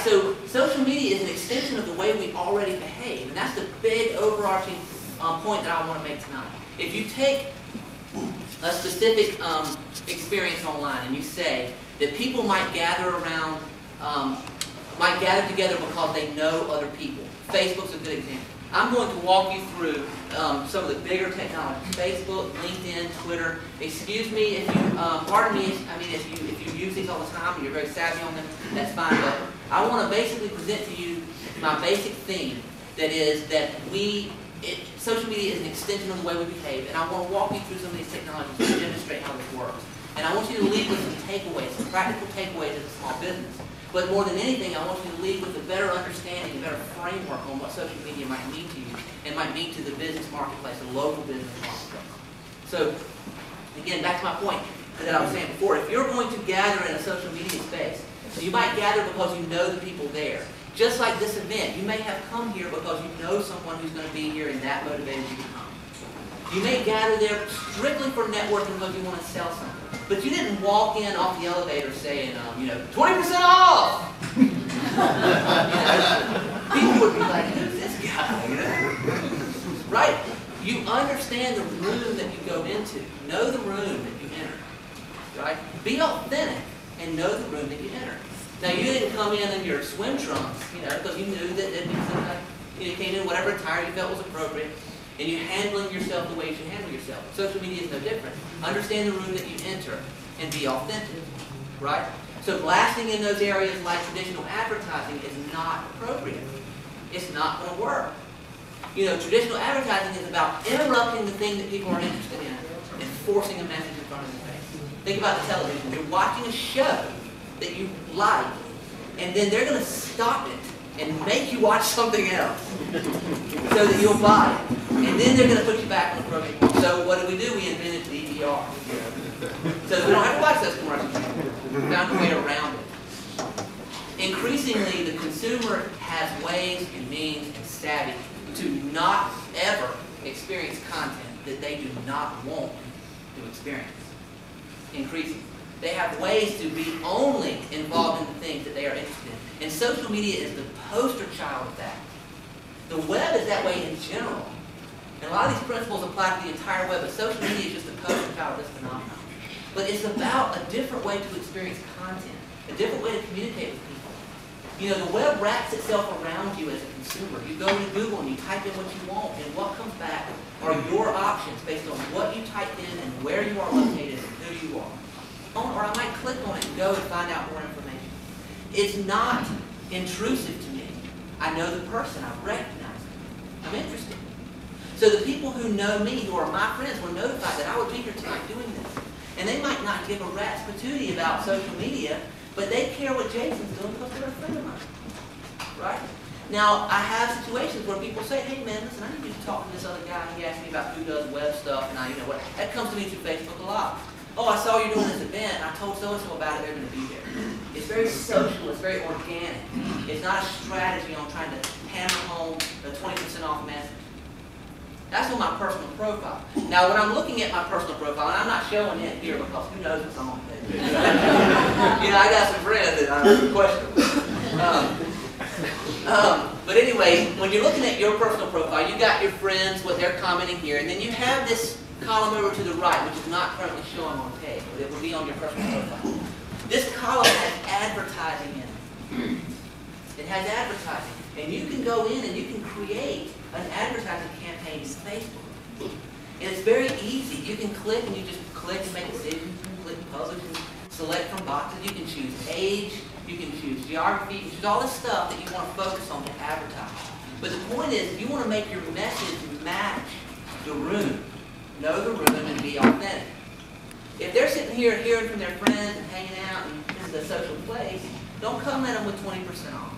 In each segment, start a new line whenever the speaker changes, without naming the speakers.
So social media is an extension of the way we already behave, and that's the big overarching point that I want to make tonight. If you take a specific experience online and you say that people might gather around, might gather together because they know other people. Facebook's a good example. I'm going to walk you through some of the bigger technologies: Facebook, LinkedIn, Twitter. Excuse me if you, pardon me, I mean if you use these all the time and you're very savvy on them, that's fine. But I want to basically present to you my basic theme, that is that social media is an extension of the way we behave, and I want to walk you through some of these technologies to demonstrate how this works. And I want you to leave with some takeaways, some practical takeaways as a small business. But more than anything, I want you to leave with a better understanding, a better framework on what social media might mean to you and might mean to the business marketplace, the local business marketplace. So, again, back to my point that I was saying before. If you're going to gather in a social media space, you might gather because you know the people there. Just like this event, you may have come here because you know someone who's going to be here and that motivated you to come. You may gather there strictly for networking because you want to sell something. But you didn't walk in off the elevator saying, 20% off! People would be like, who's this guy? Right? You understand the room that you go into. Know the room that you enter. Right? Be authentic and know the room that you enter. Now, you didn't come in your swim trunks, because you knew that it'd be something, you came in whatever attire you felt was appropriate, and you're handling yourself the way you should handle yourself. Social media is no different. Understand the room that you enter and be authentic, right? So blasting in those areas like traditional advertising is not appropriate. It's not going to work. Traditional advertising is about interrupting the thing that people are interested in and forcing a message in front of their face. Think about the television. You're watching a show that you like, and then they're going to stop it and make you watch something else so that you'll buy it. And then they're going to put you back on the program. So what do? We invented DVR. So we don't have to watch those commercials. We found a way around it. Increasingly, the consumer has ways and means and savvy to not ever experience content that they do not want to experience. Increasingly. They have ways to be only involved in the things that they are interested in. And social media is the poster child of that. The web is that way in general. And a lot of these principles apply to the entire web, but social media is just the poster child of this phenomenon. But it's about a different way to experience content, a different way to communicate with people. The web wraps itself around you as a consumer. You go to Google and you type in what you want, and what comes back are your options based on what you typed in and where you are located and who you are. Or I might click on it and go and find out more information. It's not intrusive to me. I know the person. I recognize them. I'm interested. So the people who know me, who are my friends, were notified that I would be here tonight doing this. And they might not give a rat's patootie about social media, but they care what Jason's doing because they're a friend of mine. Right? Now, I have situations where people say, hey man, listen, I need you to talk to this other guy. He asked me about who does web stuff, and that comes to me through Facebook a lot. Oh, I saw you doing this event, and I told so-and-so about it, they're going to be there. It's very social, it's very organic. It's not a strategy on trying to hammer home the 20% off message. That's on my personal profile. Now, when I'm looking at my personal profile, and I'm not showing it here because who knows what's on it. I got some friends that are questionable. But anyway, when you're looking at your personal profile, you got your friends, what they're commenting here, and then you have this column over to the right, which is not currently showing on the page, but it will be on your personal profile. This column has advertising in it. It has advertising. And you can go in and you can create an advertising campaign in Facebook. And it's very easy. You can click and you just click and make decisions. You can click publish and select from boxes. You can choose age. You can choose geography. You can choose all this stuff that you want to focus on to advertise. But the point is, you want to make your message match the room. Know the room and be authentic. If they're sitting here hearing from their friends and hanging out and this is a social place, don't come at them with 20% off.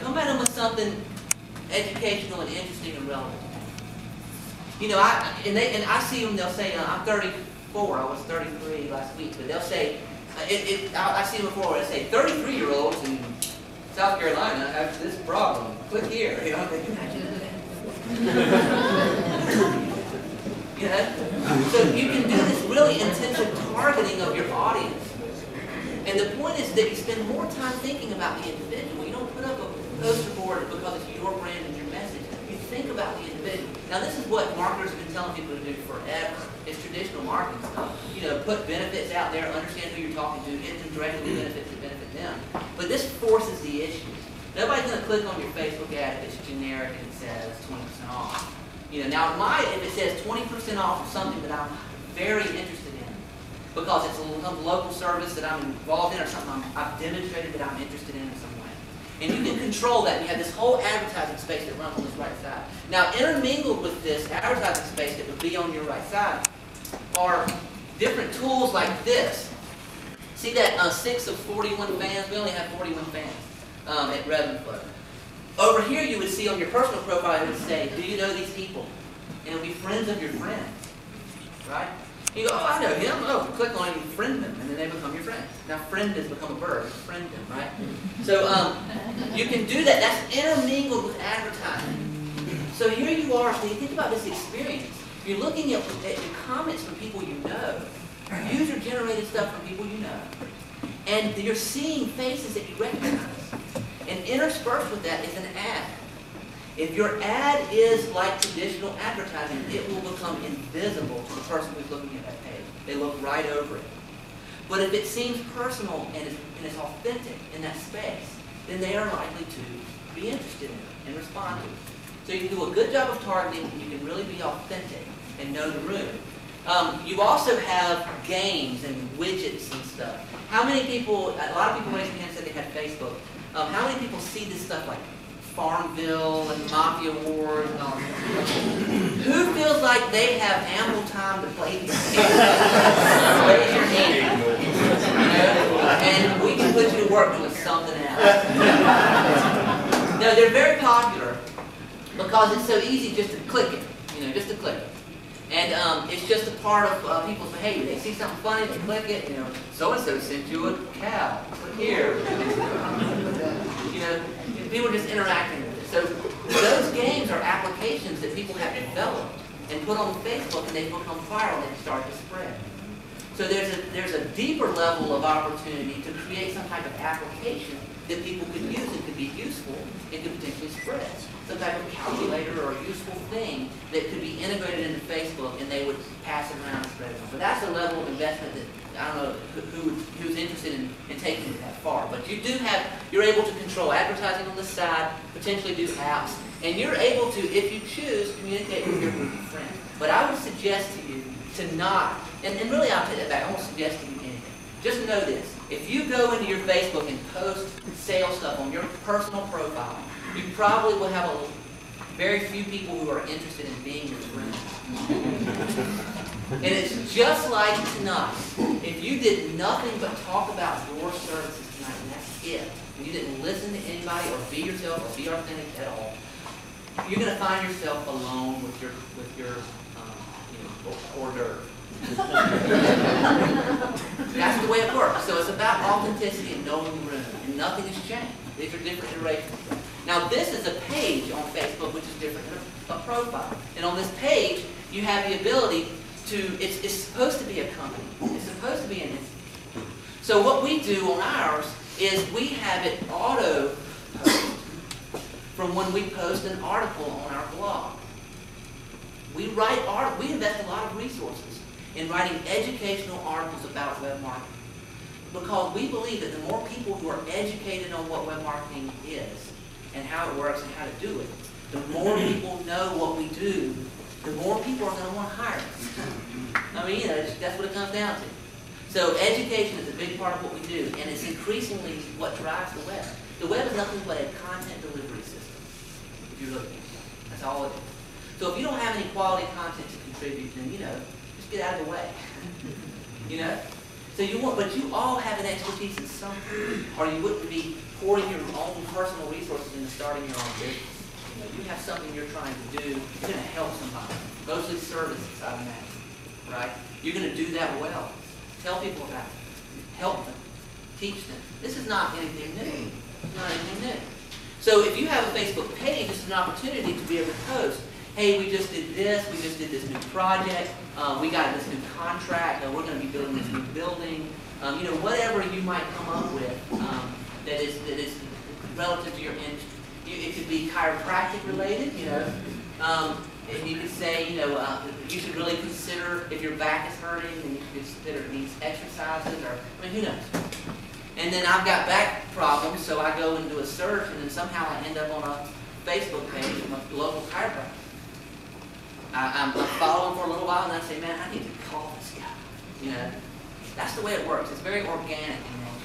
Come at them with something educational and interesting and relevant. I see them, they'll say, I'm 34, I was 33 last week, but they'll say, I see them before where they say, 33-year-olds in South Carolina have this problem. Click here. So you can do this really intensive targeting of your audience. And the point is that you spend more time thinking about the individual. You don't put up a poster board because it's your brand and your message. You think about the individual. Now, this is what marketers have been telling people to do forever. It's traditional marketing stuff. You know, put benefits out there, understand who you're talking to, get them directly the benefits that benefit them. But this forces the issue. Nobody's going to click on your Facebook ad if it's generic and it says 20% off. You know, now if it says 20% off of something that I'm very interested in, because it's a local service that I'm involved in or something I've demonstrated that I'm interested in some way. And you can control that. You have this whole advertising space that runs on this right side. Now, intermingled with this advertising space that would be on your right side are different tools like this. See that 6 of 41 fans? We only have 41 fans at RevenFlo. Over here you would see on your personal profile, it would say, do you know these people? And it would be friends of your friends, right? You go, oh, I know him. Oh, click on him, you friend them, and then they become your friends. Now, friend has become a verb. Friend them, right? So you can do that. That's intermingled with advertising. So here you are. So you think about this experience. You're looking at the comments from people you know, user-generated stuff from people you know, and you're seeing faces that you recognize. And interspersed with that is an ad. If your ad is like traditional advertising, it will become invisible to the person who's looking at that page. They look right over it. But if it seems personal and is authentic in that space, then they are likely to be interested in it and respond to it. So you can do a good job of targeting, and you can really be authentic and know the room. You also have games and widgets and stuff. How many people, a lot of people raised their hand and said they had Facebook. How many people see this stuff like Farmville and Mafia Wars and all that? Who feels like they have ample time to play these games? Raise your hand. And we can put you to work doing something else. No, they're very popular because it's so easy just to click it, just to click it. And it's just a part of people's behavior. They see something funny, they click it, so-and-so sent you a cow. Click here. People are just interacting with it. So those games are applications that people have developed and put on Facebook, and they become viral and start to spread. So there's a deeper level of opportunity to create some type of application that people could use and could be useful and could potentially spread. Some type of calculator or useful thing that could be integrated into Facebook, and they would pass it around and spread it. But that's a level of investment that I don't know who's interested in taking it that far. But you're able to control advertising on the side, potentially do apps, and you're able to, if you choose, communicate with your group of friends. But I would suggest to you to not, and really I'll take that back, I won't suggest to you anything. Just know this, if you go into your Facebook and post sales stuff on your personal profile, you probably will have very few people who are interested in being your friend. And it's just like tonight. If you did nothing but talk about your services tonight, and that's it, and you didn't listen to anybody or be yourself or be authentic at all, you're going to find yourself alone with your hors d'oeuvre. That's the way it works. So it's about authenticity and knowing the room, and nothing has changed. These are different iterations. Now this is a page on Facebook which is different than a profile. And on this page, you have the ability to, it's supposed to be a company. It's supposed to be an institute. So what we do on ours is we have it auto post from when we post an article on our blog. We invest a lot of resources in writing educational articles about web marketing, because we believe that the more people who are educated on what web marketing is and how it works and how to do it, the more people know what we do, the more people are going to want to hire us. I mean, that's what it comes down to. So education is a big part of what we do, and it's increasingly what drives the web. The web is nothing but a content delivery system, if you're looking at it. That's all it is. So if you don't have any quality content to contribute, then, just get out of the way. So but you all have an expertise in something, or you wouldn't be pouring your own personal resources into starting your own business. You have something you're trying to do. You're going to help somebody. Mostly services, I imagine. Right? You're going to do that well. Tell people about it. Help them. Teach them. This is not anything new. It's not anything new. So if you have a Facebook page, this is an opportunity to be able to post, hey, we just did this new project, we got this new contract, we're going to be building this new building, Whatever you might come up with that is relative to your industry. It could be chiropractic related, and you could say, you should really consider if your back is hurting, and you should consider these exercises, or who knows. And then I've got back problems, so I go and do a search, and then somehow I end up on a Facebook page from a local chiropractor. I'm following for a little while, and I say, man, I need to call this guy. That's the way it works. It's very organic in nature.